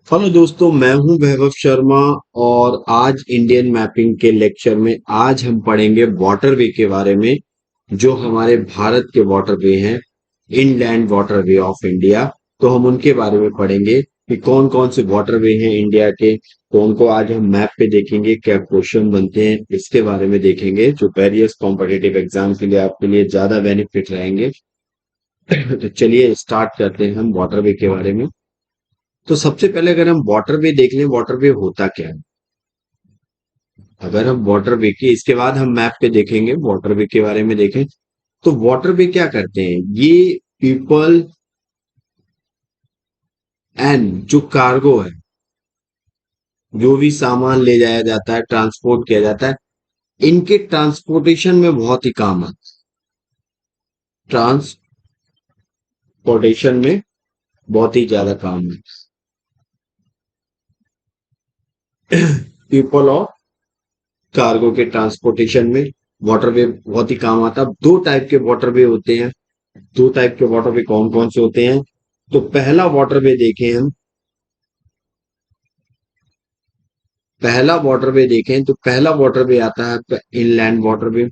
Hello दोस्तों, मैं हूं वैभव शर्मा। और आज इंडियन मैपिंग के लेक्चर में आज हम पढ़ेंगे वाटरवे के बारे में, जो हमारे भारत के वाटरवे हैं, इनलैंड वाटरवे ऑफ इंडिया। तो हम उनके बारे में पढ़ेंगे कि कौन कौन से वाटरवे हैं इंडिया के। तो उनको आज हम मैप पे देखेंगे, क्या क्वेश्चन बनते हैं इसके बारे में देखेंगे, जो वेरियस कॉम्पिटिटिव एग्जाम के लिए आपके लिए ज्यादा बेनिफिट रहेंगे। तो चलिए स्टार्ट करते हैं हम वाटरवे के बारे में। तो सबसे पहले अगर हम वाटरवे देख लें, वाटरवे होता क्या है। अगर हम वाटरवे के इसके बाद हम मैप पे देखेंगे, वाटरवे के बारे में देखें तो वाटरवे क्या करते हैं, ये पीपल एंड जो कार्गो है, जो भी सामान ले जाया जाता है, ट्रांसपोर्ट किया जाता है, इनके ट्रांसपोर्टेशन में बहुत ही काम आता है। ट्रांसपोर्टेशन में बहुत ही ज्यादा काम है। पीपल और कार्गो के ट्रांसपोर्टेशन में वाटरवे बहुत ही काम आता है। दो टाइप के वाटरवे होते हैं। दो टाइप के वाटरवे कौन कौन से होते हैं? तो पहला वाटरवे देखें हम, पहला वाटरवे देखें तो पहला वाटरवे आता है इनलैंड वाटरवे।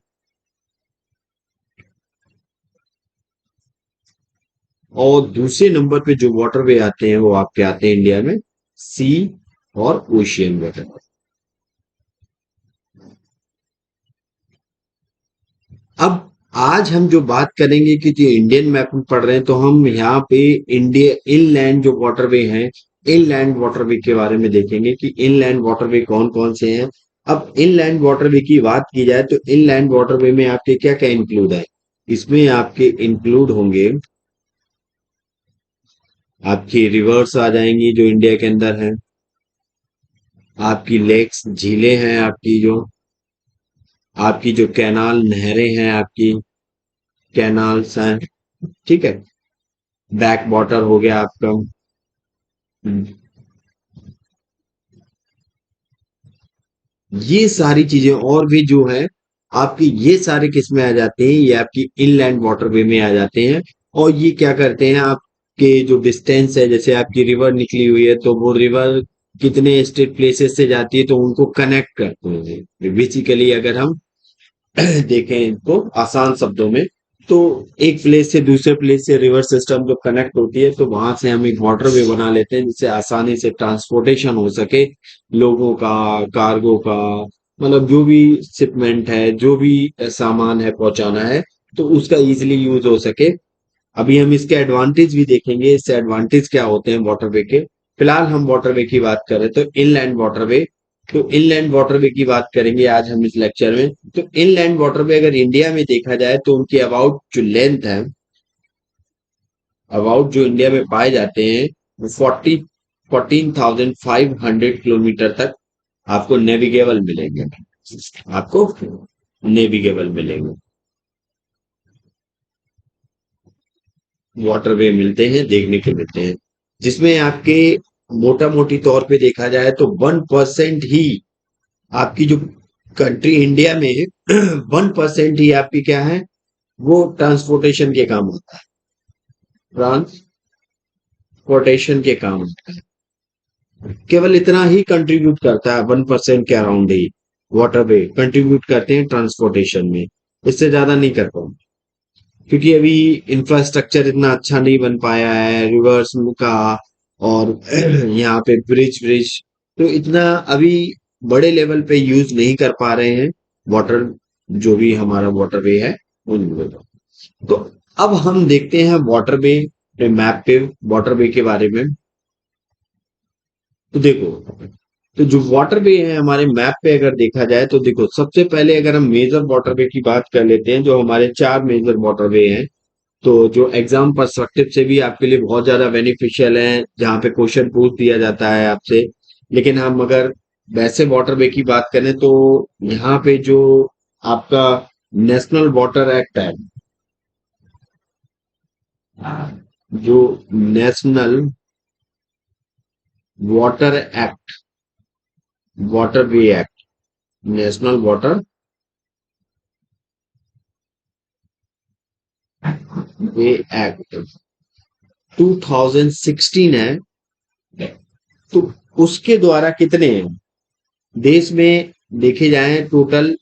और दूसरे नंबर पे जो वाटरवे आते हैं वो आपके आते हैं इंडिया में सी और ओशियन वाटरवे। अब आज हम जो बात करेंगे कि जो इंडियन मैप में पढ़ रहे हैं, तो हम यहाँ पे इंडिया इनलैंड जो वाटरवे हैं, इनलैंड वाटरवे के बारे में देखेंगे कि इनलैंड वाटरवे कौन कौन से हैं। अब इनलैंड वाटरवे की बात की जाए तो इनलैंड वाटरवे में आपके क्या क्या इंक्लूड है। इसमें आपके इंक्लूड होंगे, आपकी रिवर्स आ जाएंगी जो इंडिया के अंदर है, आपकी लेक्स झीलें हैं, आपकी जो कैनाल नहरें हैं, आपकी कैनाल्स हैं। ठीक है, बैक वाटर हो गया आपका। ये सारी चीजें और भी जो है आपकी, ये सारे किस में आ जाते हैं, ये आपकी इनलैंड वाटरवे में आ जाते हैं। और ये क्या करते हैं, आपके जो डिस्टेंस है, जैसे आपकी रिवर निकली हुई है तो वो रिवर कितने स्टेट प्लेसेस से जाती है तो उनको कनेक्ट करते हैं बेसिकली। अगर हम देखें इनको आसान शब्दों में, तो एक प्लेस से दूसरे प्लेस से रिवर सिस्टम जो कनेक्ट होती है तो वहां से हम एक वाटरवे बना लेते हैं जिससे आसानी से ट्रांसपोर्टेशन हो सके, लोगों का, कार्गो का, मतलब जो भी शिपमेंट है, जो भी सामान है पहुंचाना है, तो उसका इजीली यूज हो सके। अभी हम इसके एडवांटेज भी देखेंगे, इससे एडवांटेज क्या होते हैं वाटरवे के। फिलहाल हम वाटरवे की बात करें तो इनलैंड वाटरवे, तो इनलैंड वाटरवे की बात करेंगे आज हम इस लेक्चर में। तो इनलैंड वाटरवे अगर इंडिया में देखा जाए तो उनकी अबाउट जो लेंथ है, अबाउट जो इंडिया में पाए जाते हैं, वो 14,500 किलोमीटर तक आपको नेविगेबल मिलेंगे। आपको नेविगेबल मिलेंगे, वाटरवे मिलते हैं, देखने को मिलते हैं, जिसमें आपके मोटा मोटी तौर पे देखा जाए तो 1% ही आपकी जो कंट्री इंडिया में 1% ही आपकी क्या है, वो ट्रांसपोर्टेशन के काम होता है। ट्रांसपोर्टेशन के काम होता है, केवल इतना ही कंट्रीब्यूट करता है, 1% के अराउंड ही वाटरवे कंट्रीब्यूट करते हैं ट्रांसपोर्टेशन में। इससे ज्यादा नहीं कर पाते क्योंकि अभी इंफ्रास्ट्रक्चर इतना अच्छा नहीं बन पाया है रिवर्स का। और यहाँ पे ब्रिज ब्रिज तो इतना अभी बड़े लेवल पे यूज नहीं कर पा रहे हैं वाटर, जो भी हमारा वाटरवे है उन तो। अब हम देखते हैं वाटरवे पे, मैप पे वाटरवे के बारे में। तो देखो, तो जो वाटरवे है हमारे मैप पे अगर देखा जाए तो देखो, सबसे पहले अगर हम मेजर वाटरवे की बात कर लेते हैं, जो हमारे चार मेजर वाटरवे हैं, तो जो एग्जाम पर्सपेक्टिव से भी आपके लिए बहुत ज्यादा बेनिफिशियल है, जहाँ पे क्वेश्चन पूछ दिया जाता है आपसे। लेकिन हम अगर वैसे वाटरवे की बात करें तो यहाँ पे जो आपका नेशनल वाटर एक्ट है, जो national water act, water way act, national water way act 2016 है, तो उसके द्वारा कितने हैं देश में देखे जाएं टोटल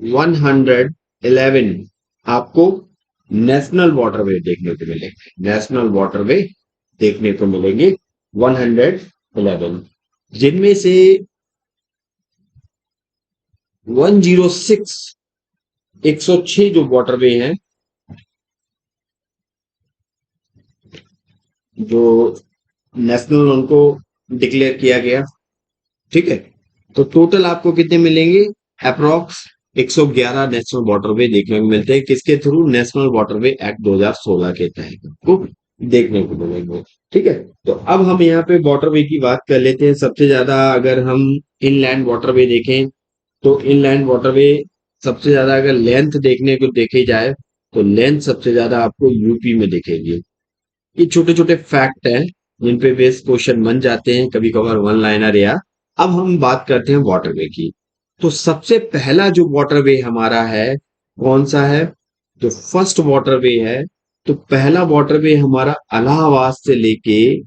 111 आपको नेशनल वाटरवे देखने को मिलेंगे, नेशनल वाटरवे देखने को मिलेंगे 111, जिनमें से 106 106 जो वाटरवे हैं जो नेशनल उनको डिक्लेयर किया गया, ठीक है। तो टोटल आपको कितने मिलेंगे, अप्रोक्स 111 नेशनल वाटरवे देखने को मिलते हैं, किसके थ्रू, नेशनल वाटरवे एक्ट 2016 के तहत आपको देखने को मिलेंगे, ठीक है। तो अब हम यहाँ पे वाटरवे की बात कर लेते हैं। सबसे ज्यादा अगर हम इनलैंड वाटरवे देखें तो इनलैंड वाटरवे सबसे ज्यादा अगर लेंथ देखने को देखी जाए तो लेंथ सबसे ज्यादा आपको यूपी में दिखेगी। ये छोटे छोटे फैक्ट हैं जिन पे बेस क्वेश्चन बन जाते हैं कभी कभार वन लाइनर या। अब हम बात करते हैं वाटरवे की। तो सबसे पहला जो वाटरवे हमारा है कौन सा है, जो फर्स्ट वाटरवे है, तो पहला वाटरवे हमारा इलाहाबाद से लेके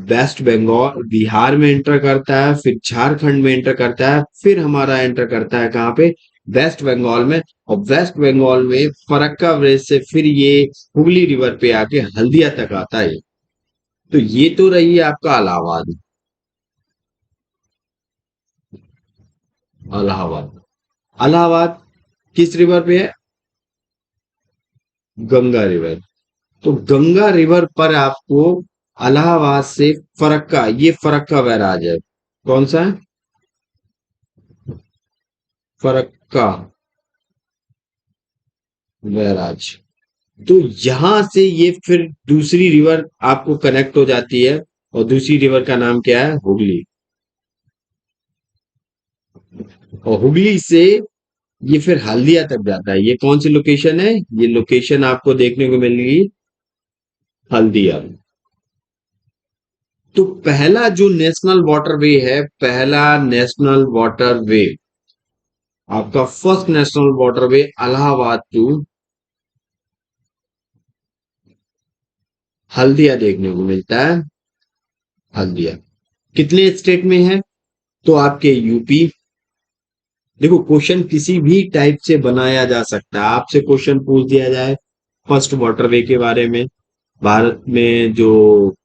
वेस्ट बंगाल बिहार में एंटर करता है, फिर झारखंड में एंटर करता है, फिर हमारा एंटर करता है कहाँ पे, वेस्ट बंगाल में। और वेस्ट बंगाल में फरक्का ब्रिज से फिर ये हुगली रिवर पे आके हल्दिया तक आता है। तो ये तो रही है आपका इलाहाबाद, इलाहाबाद इलाहाबाद किस रिवर पे है, गंगा रिवर। तो गंगा रिवर पर आपको इलाहाबाद से फरक्का, ये फरक्का बैराज है, कौन सा है, फरक्का बैराज। तो यहां से ये फिर दूसरी रिवर आपको कनेक्ट हो जाती है, और दूसरी रिवर का नाम क्या है, हुगली। और हुगली से ये फिर हल्दिया तक जाता है। ये कौन सी लोकेशन है, ये लोकेशन आपको देखने को मिलेगी हल्दिया। तो पहला जो नेशनल वाटरवे है, पहला नेशनल वाटरवे, आपका first national waterway Allahabad to Haldia देखने को मिलता है, हल्दिया। कितने स्टेट में है, तो आपके यूपी। देखो क्वेश्चन किसी भी टाइप से बनाया जा सकता है। आपसे क्वेश्चन पूछ दिया जाए फर्स्ट वाटरवे के बारे में, भारत में जो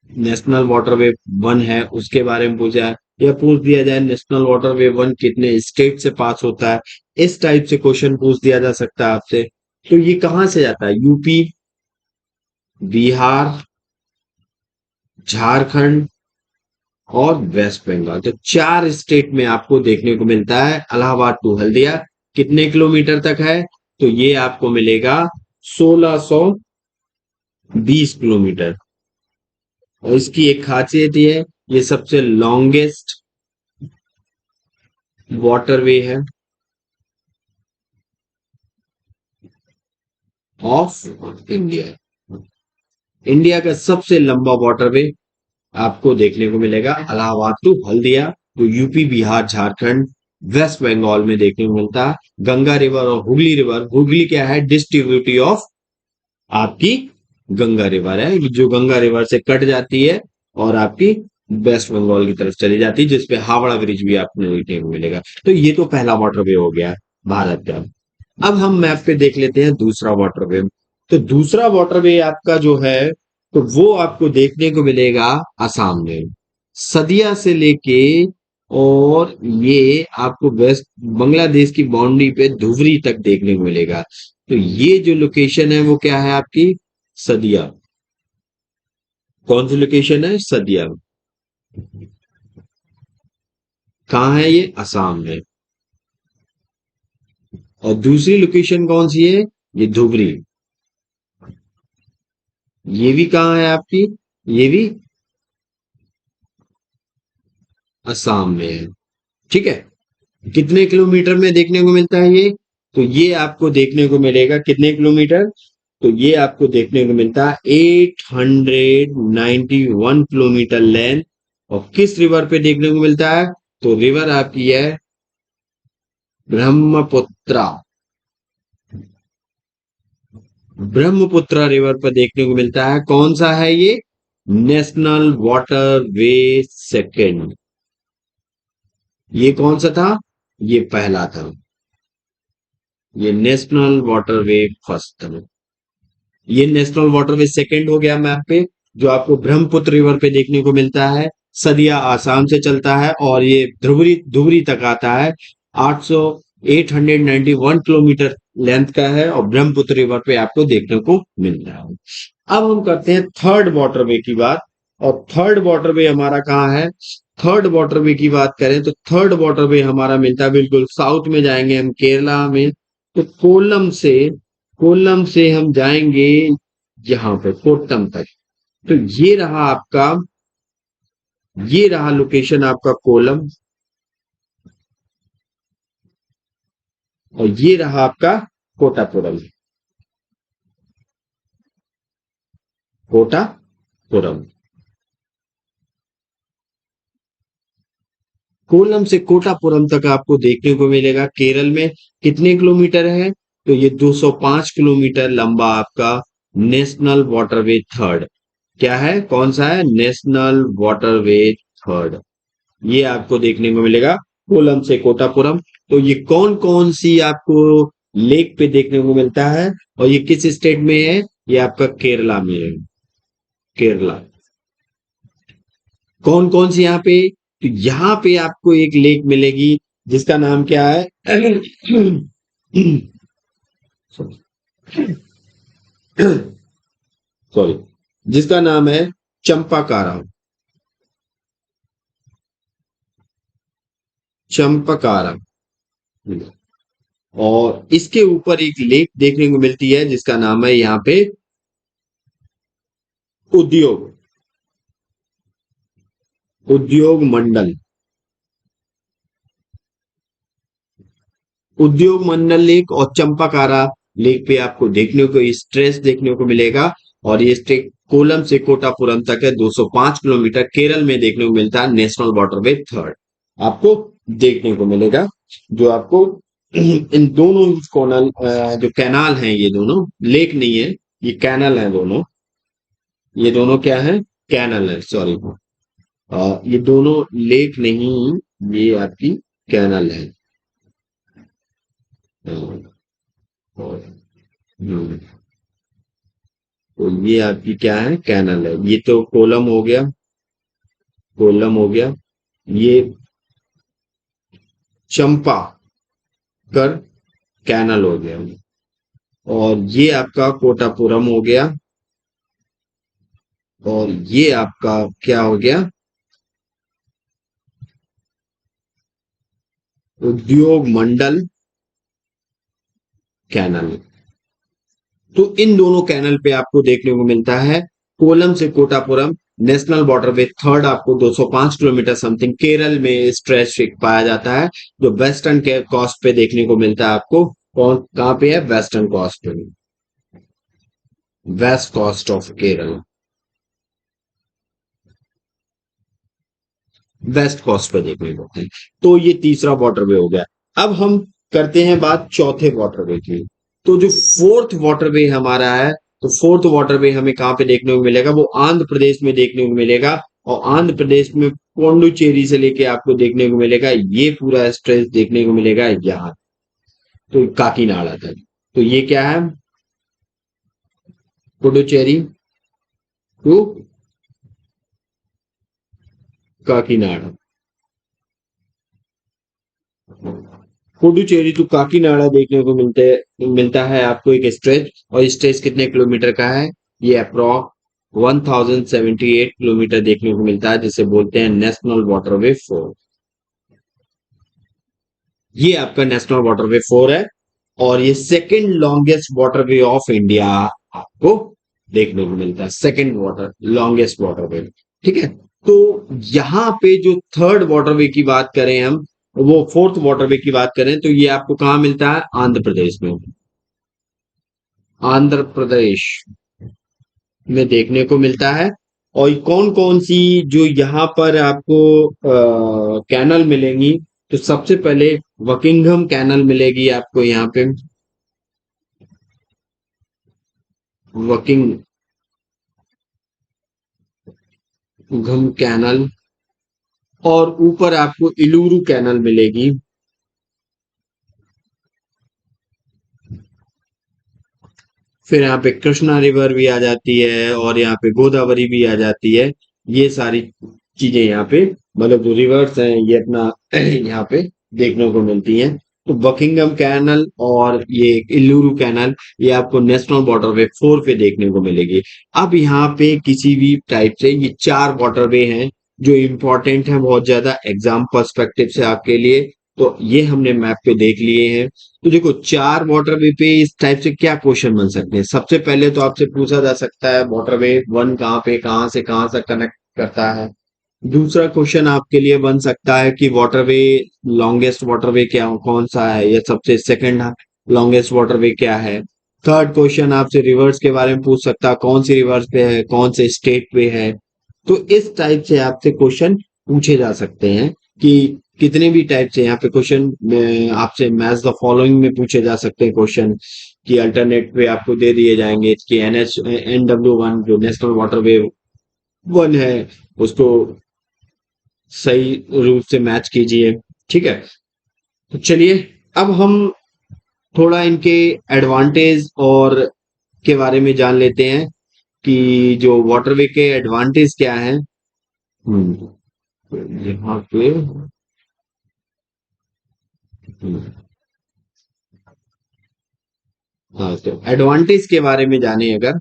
नेशनल वाटरवे वन है उसके बारे में पूछा है, या पूछ दिया जाए नेशनल वाटरवे वन कितने स्टेट से पास होता है, इस टाइप से क्वेश्चन पूछ दिया जा सकता है आपसे। तो ये कहाँ से जाता है, यूपी, बिहार, झारखंड और वेस्ट बंगाल। तो चार स्टेट में आपको देखने को मिलता है। इलाहाबाद टू हल्दिया कितने किलोमीटर तक है, तो ये आपको मिलेगा 1620 किलोमीटर। और इसकी एक खासियत ये है, ये सबसे लॉन्गेस्ट वाटरवे है ऑफ इंडिया। इंडिया का सबसे लंबा वाटरवे आपको देखने को मिलेगा इलाहाबाद टू हल्दिया, तो यूपी, बिहार, झारखंड, वेस्ट बंगाल में देखने को मिलता है। गंगा रिवर और हुगली रिवर, हुगली क्या है, डिस्ट्रीब्यूटी ऑफ आपकी गंगा रिवर है, जो गंगा रिवर से कट जाती है और आपकी वेस्ट बंगाल की तरफ चली जाती है, जिसपे हावड़ा ब्रिज भी आपको देखने को मिलेगा। तो ये तो पहला वाटरवे हो गया भारत का। अब हम मैप पे देख लेते हैं दूसरा वाटरवे। तो दूसरा वाटरवे आपका जो है, तो वो आपको देखने को मिलेगा असम में, सदिया से लेके, और ये आपको वेस्ट बांग्लादेश की बाउंड्री पे धुबरी तक देखने को मिलेगा। तो ये जो लोकेशन है वो क्या है आपकी, सदिया। कौन सी लोकेशन है, सदिया। कहाँ है ये, असम में। और दूसरी लोकेशन कौन सी है, ये धुबरी। ये भी कहाँ है आपकी, ये भी असम में है, ठीक है। कितने किलोमीटर में देखने को मिलता है ये, तो ये आपको देखने को मिलेगा कितने किलोमीटर, तो ये आपको देखने को मिलता है 891 किलोमीटर लेंथ। और किस रिवर पे देखने को मिलता है, तो रिवर आपकी है ब्रह्मपुत्रा, ब्रह्मपुत्र रिवर पर देखने को मिलता है। कौन सा है ये? National water way second. ये कौन सा था? ये पहला था। ये नेशनल वाटरवे फर्स्ट था। ये नेशनल वाटरवे सेकंड हो गया मैप पे, जो आपको ब्रह्मपुत्र रिवर पे देखने को मिलता है। सदिया आसाम से चलता है और ये ध्रुवरी धुबरी तक आता है। 800 891 किलोमीटर लेंथ का है और ब्रह्मपुत्र रिवर पे आपको देखने को मिल रहा है। अब हम करते हैं थर्ड वाटरवे की बात। और थर्ड वाटरवे हमारा कहाँ है? थर्ड वाटरवे की बात करें तो थर्ड वाटरवे हमारा मिलता है बिल्कुल साउथ में, जाएंगे हम केरला में। तो कोल्लम से हम जाएंगे यहाँ पे कोट्टम तक। तो ये रहा लोकेशन आपका कोलम, और ये रहा आपका कोटापुरम। कोटापुरम। कोल्लम से कोटापुरम तक आपको देखने को मिलेगा। केरल में कितने किलोमीटर है? तो ये 205 किलोमीटर लंबा आपका नेशनल वाटरवे थर्ड। क्या है? कौन सा है? National waterway third. ये आपको देखने को मिलेगा कोल्लम से कोटापुरम। तो ये कौन कौन सी आपको लेक पे देखने को मिलता है और ये किस स्टेट में है? ये आपका केरला में है। केरला। कौन कौन सी यहाँ पे? तो यहाँ पे आपको एक लेक मिलेगी जिसका नाम क्या है? सॉरी, जिसका नाम है चंपाकारा। चंपाकारा। और इसके ऊपर एक लेक देखने को मिलती है जिसका नाम है यहाँ पे उद्योग उद्योग मंडल। उद्योग मंडल लेक और चंपाकारा लेक पे आपको देखने को स्ट्रेस देखने को मिलेगा। और ये स्ट्रेट कोलम से कोटापुरम तक है, 205 किलोमीटर। केरल में देखने को मिलता है नेशनल वाटरवे थर्ड। आपको देखने को मिलेगा, जो आपको इन दोनों कोनल जो कैनाल हैं, ये दोनों लेक नहीं है, ये कैनल है दोनों। ये दोनों क्या है? कैनल है, सॉरी। ये दोनों लेक नहीं, ये आपकी कैनल है। और हम्म, तो ये आपकी क्या है? कैनल है। ये तो कोलम हो गया। कोलम हो गया। ये चंपा कर कैनल हो गया। और ये आपका कोटापुरम हो गया। और ये आपका क्या हो गया? उद्योग मंडल कैनल। तो इन दोनों कैनल पे आपको देखने को मिलता है कोलम से कोटापुरम नेशनल वाटरवे थर्ड। आपको 205 किलोमीटर समथिंग केरल में स्ट्रेच पाया जाता है, जो वेस्टर्न के कोस्ट पे देखने को मिलता है आपको। कौन कहाँ पे है? वेस्टर्न कोस्ट पे, west coast of Kerala. West coast पे देखने को मिलता है। तो ये तीसरा वाटरवे हो गया। अब हम करते हैं बात चौथे वाटरवे की। तो जो फोर्थ वाटरवे हमारा है, तो फोर्थ वाटरवे हमें कहाँ पे देखने को मिलेगा? वो आंध्र प्रदेश में देखने को मिलेगा। और आंध्र प्रदेश में पौंडुचेरी से लेके आपको देखने को मिलेगा, ये पूरा स्ट्रेच देखने को मिलेगा यहाँ, तो काकीनाडा तक। तो ये क्या है? पुडुचेरी टू काकीनाडा। पुडुचेरी टू काकीनाडा देखने को मिलता है आपको एक स्ट्रेच। और स्ट्रेच कितने किलोमीटर का है? ये अप्रॉक्स 1078 किलोमीटर देखने को मिलता है, जिसे बोलते हैं नेशनल वाटरवे फोर। ये आपका नेशनल वाटरवे फोर है। और ये second longest waterway of India आपको देखने को मिलता है। Second water longest waterway. ठीक है। तो यहाँ पे जो थर्ड वाटरवे की बात करें हम, वो फोर्थ वाटरवे की बात करें, तो ये आपको कहाँ मिलता है? आंध्र प्रदेश में। आंध्र प्रदेश में देखने को मिलता है। और कौन कौन सी जो यहाँ पर आपको कैनल मिलेंगी? तो सबसे पहले वकिंघम कैनल मिलेगी आपको यहाँ पे। वर्किंग घम कैनल, और ऊपर आपको इलूरू कैनल मिलेगी। फिर यहाँ पे कृष्णा रिवर भी आ जाती है और यहाँ पे गोदावरी भी आ जाती है। ये सारी चीजें यहाँ पे, मतलब जो रिवर्स हैं ये अपना यहाँ पे देखने को मिलती हैं। तो बकिंगम कैनल और ये इल्लूरू कैनल, ये आपको नेशनल वाटरवे 4 पे देखने को मिलेगी। अब यहाँ पे किसी भी टाइप से ये 4 वाटरवे हैं जो इम्पोर्टेंट हैं बहुत ज्यादा एग्जाम पर्सपेक्टिव से आपके लिए। तो ये हमने मैप पे देख लिए हैं। तो देखो 4 वाटरवे पे इस टाइप से क्या क्वेश्चन बन सकते हैं। सबसे पहले तो आपसे पूछा जा सकता है वाटरवे 1 कहाँ पे, कहाँ से कहाँ तक कनेक्ट करता है। दूसरा क्वेश्चन आपके लिए बन सकता है कि वाटरवे, लॉन्गेस्ट वाटरवे क्या कौन सा है, या सबसे सेकंड लॉन्गेस्ट वाटरवे क्या है। थर्ड क्वेश्चन आपसे रिवर्स के बारे में पूछ सकता है, कौन सी रिवर्स पे है, कौन से स्टेट पे है। तो इस टाइप से आपसे क्वेश्चन पूछे जा सकते हैं कि कितने भी टाइप से यहाँ पे क्वेश्चन आपसे मैच द फॉलोइंग में पूछे जा सकते हैं क्वेश्चन, कि अल्टरनेट पे आपको दे दिए जाएंगे कि NH NW1 जो नेशनल वाटरवे 1 है उसको सही रूप से मैच कीजिए। ठीक है, तो चलिए अब हम थोड़ा इनके एडवांटेज और के बारे में जान लेते हैं कि जो वाटरवे के एडवांटेज क्या हैं। यहाँ पे हम्म, हाँ, तो एडवांटेज के बारे में जाने अगर,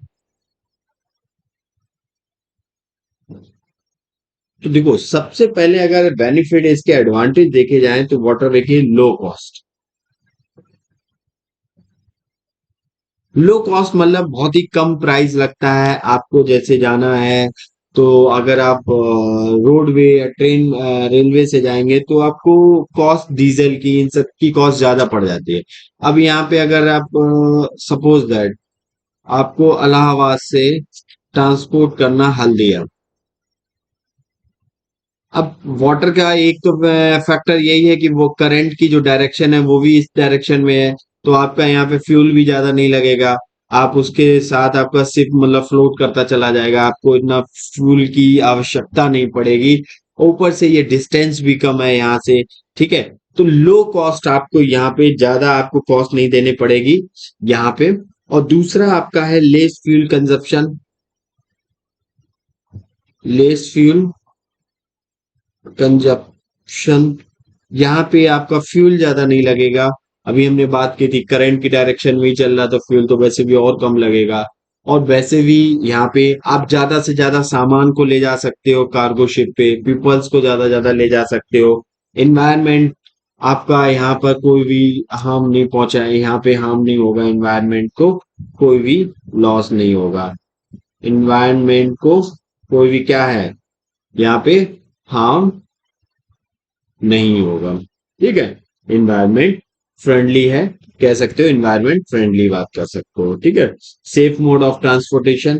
तो देखो सबसे पहले अगर बेनिफिट इसके एडवांटेज देखे जाएं तो वाटरवे की लो कॉस्ट। लो कॉस्ट मतलब बहुत ही कम प्राइस लगता है आपको, जैसे जाना है तो अगर आप रोडवे या ट्रेन रेलवे से जाएंगे तो आपको कॉस्ट डीजल की इन सब की कॉस्ट ज्यादा पड़ जाती है। अब यहाँ पे अगर आप सपोज दैट आपको इलाहाबाद से ट्रांसपोर्ट करना हल्दिया। अब वाटर का एक तो फैक्टर यही है कि वो करंट की जो डायरेक्शन है वो भी इस डायरेक्शन में है। तो आपका यहाँ पे फ्यूल भी ज्यादा नहीं लगेगा। आप उसके साथ आपका शिप मतलब फ्लोट करता चला जाएगा, आपको इतना फ्यूल की आवश्यकता नहीं पड़ेगी। ऊपर से ये डिस्टेंस भी कम है यहाँ से। ठीक है, तो लो कॉस्ट आपको यहाँ पे ज्यादा आपको कॉस्ट नहीं देनी पड़ेगी यहाँ पे। और दूसरा आपका है less fuel consumption, less fuel consumption. यहाँ पे आपका फ्यूल ज्यादा नहीं लगेगा। अभी हमने बात की थी करंट की डायरेक्शन में ही चल रहा तो फ्यूल तो वैसे भी और कम लगेगा। और वैसे भी यहाँ पे आप ज्यादा से ज्यादा सामान को ले जा सकते हो, कार्गो शिप पे पीपल्स को ज्यादा ज्यादा ले जा सकते हो। इन्वायरमेंट आपका यहाँ पर कोई भी हार्म नहीं पहुंचा है, यहाँ पे हार्म नहीं होगा इन्वायरमेंट को, कोई भी लॉस नहीं होगा इन्वायरमेंट को, कोई भी क्या है यहाँ पे हार्म नहीं होगा। ठीक है, इन्वायरमेंट फ्रेंडली है, कह सकते हो इन्वायरमेंट फ्रेंडली बात कर सकते हो। ठीक है, सेफ मोड ऑफ ट्रांसपोर्टेशन,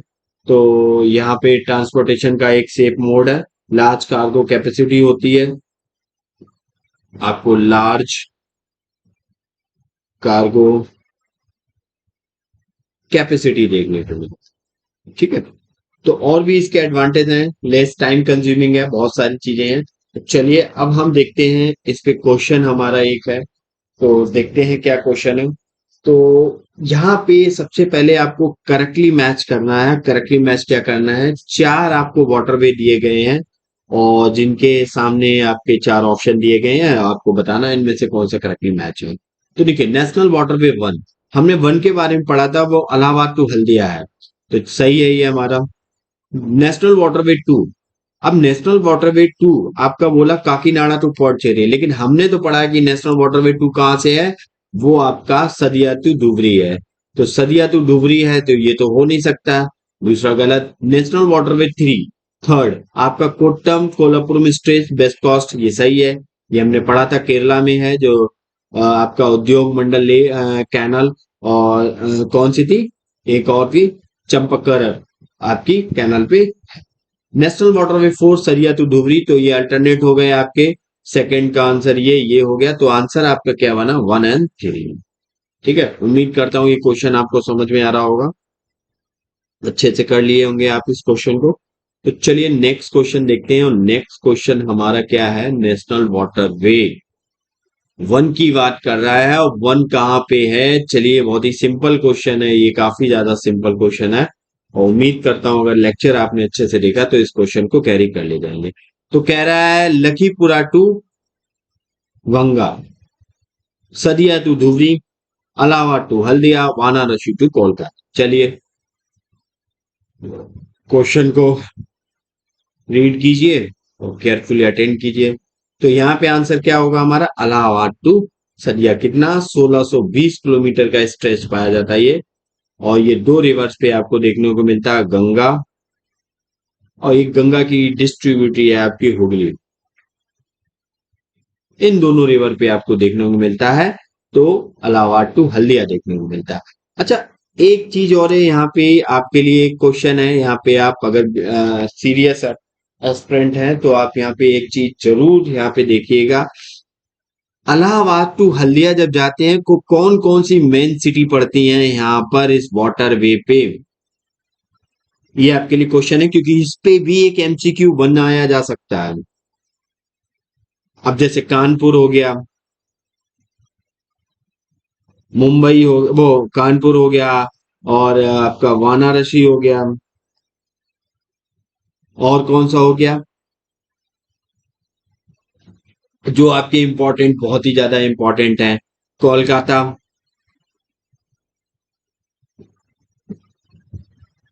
तो यहाँ पे ट्रांसपोर्टेशन का एक सेफ मोड है। लार्ज कार्गो कैपेसिटी होती है, आपको लार्ज कार्गो कैपेसिटी देखने को मिले। ठीक है, तो और भी इसके एडवांटेज हैं, लेस टाइम कंज्यूमिंग है, बहुत सारी चीजें हैं। तो चलिए अब हम देखते हैं इस पे क्वेश्चन हमारा एक है, तो देखते हैं क्या क्वेश्चन है। तो यहाँ पे सबसे पहले आपको करेक्टली मैच करना है। करेक्टली मैच क्या करना है, 4 आपको वाटरवे दिए गए हैं और जिनके सामने आपके 4 ऑप्शन दिए गए हैं, आपको बताना है इनमें से कौन सा करेक्टली मैच है। तो देखिए नेशनल वाटरवे 1, हमने 1 के बारे में पढ़ा था, वो इलाहाबाद टू हल्दिया है, तो सही है ये हमारा। नेशनल वाटरवे 2, अब नेशनल वाटरवे 2 आपका बोला काकीनाडा टू पौडचेरी, लेकिन हमने तो पढ़ा है कि नेशनल वाटरवे 2 कहाँ से है, वो आपका सदिया टू धुबरी है। तो सदिया टू धुबरी है तो ये तो हो नहीं सकता, दूसरा गलत। नेशनल वाटरवे 3 थर्ड आपका कोट्टम कोल्हापुरम स्ट्रेच बेस्ट कॉस्ट, ये सही है। ये हमने पढ़ा था केरला में है जो आपका उद्योग मंडल ले कैनल, और कौन सी थी एक और थी चंपकर आपकी कैनल पे। नेशनल वाटरवे 4 सरिया टू धुबरी, तो ये अल्टरनेट हो गए आपके। सेकंड का आंसर ये हो गया, तो आंसर आपका क्या बना 1 and 3। ठीक है, उम्मीद करता हूँ ये क्वेश्चन आपको समझ में आ रहा होगा। अच्छे से कर लिए होंगे आप इस क्वेश्चन को। तो चलिए नेक्स्ट क्वेश्चन देखते हैं, और नेक्स्ट क्वेश्चन हमारा क्या है, नेशनल वाटरवे वन की बात कर रहा है। और वन कहाँ पे है, चलिए बहुत ही सिंपल क्वेश्चन है ये, काफी ज्यादा सिंपल क्वेश्चन है। और उम्मीद करता हूं अगर लेक्चर आपने अच्छे से देखा तो इस क्वेश्चन को कैरी कर ले जाएंगे। तो कह रहा है Lakhipura to Ganga, Sadiya to Dhubri, Allahabad to Haldia, Varanasi to Kolkata. चलिए क्वेश्चन को रीड कीजिए और केयरफुली अटेंड कीजिए। तो यहाँ पे आंसर क्या होगा हमारा, इलाहाबाद टू सदिया, कितना 1620 किलोमीटर का स्ट्रेच पाया जाता है ये। और ये दो रिवर्स पे आपको देखने को मिलता है, गंगा, और एक गंगा की डिस्ट्रीब्यूटरी है आपकी हुगली। इन दोनों रिवर पे आपको देखने को मिलता है। तो इलाहाबाद टू हल्दिया देखने को मिलता है। अच्छा, एक चीज और है यहाँ पे आपके लिए, एक क्वेश्चन है यहाँ पे, आप अगर सीरियस एस्पिरेंट हैं तो आप यहाँ पे एक चीज जरूर यहाँ पे देखिएगा। इलाहाबाद टू हल्दिया जब जाते हैं को कौन कौन सी मेन सिटी पड़ती हैं यहाँ पर इस वाटर वे पे, ये आपके लिए क्वेश्चन है, क्योंकि इस पे भी एक एमसीक्यू बनाया जा सकता है। अब जैसे कानपुर हो गया, मुंबई हो, वो कानपुर हो गया, और आपका वाराणसी हो गया, और कौन सा हो गया जो आपके इंपॉर्टेंट, बहुत ही ज्यादा इंपॉर्टेंट है, कोलकाता,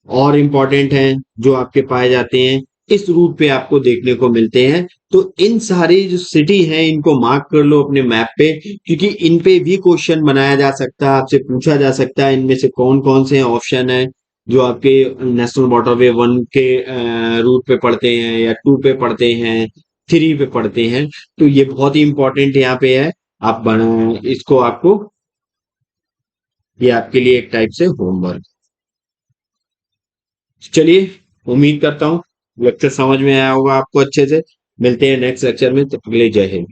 और इम्पोर्टेंट हैं जो आपके पाए जाते हैं इस रूट पे आपको देखने को मिलते हैं। तो इन सारी जो सिटी हैं इनको मार्क कर लो अपने मैप पे, क्योंकि इन पे भी क्वेश्चन बनाया जा सकता है, आपसे पूछा जा सकता है इनमें से कौन कौन से ऑप्शन है जो आपके नेशनल वाटरवे वन के रूट पे पड़ते हैं, या टू पे पड़ते हैं, थ्री पे पड़ते हैं। तो ये बहुत ही इंपॉर्टेंट यहाँ पे है, आप बना इसको, आपको ये आपके लिए एक टाइप से होमवर्क। चलिए, उम्मीद करता हूँ लेक्चर समझ में आया होगा आपको अच्छे से। मिलते हैं नेक्स्ट लेक्चर में, तब तक के लिए जय हिंद।